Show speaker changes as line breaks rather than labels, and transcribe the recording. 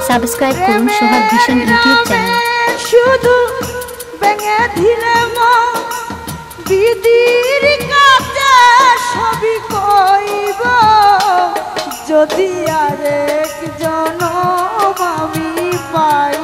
Subscribe করুন সোহাগ vision YouTube channel.
শুধু ভেঙে দিলে বিধির কাছে সবই কইব, যদি আরেক জনম আমি পাই।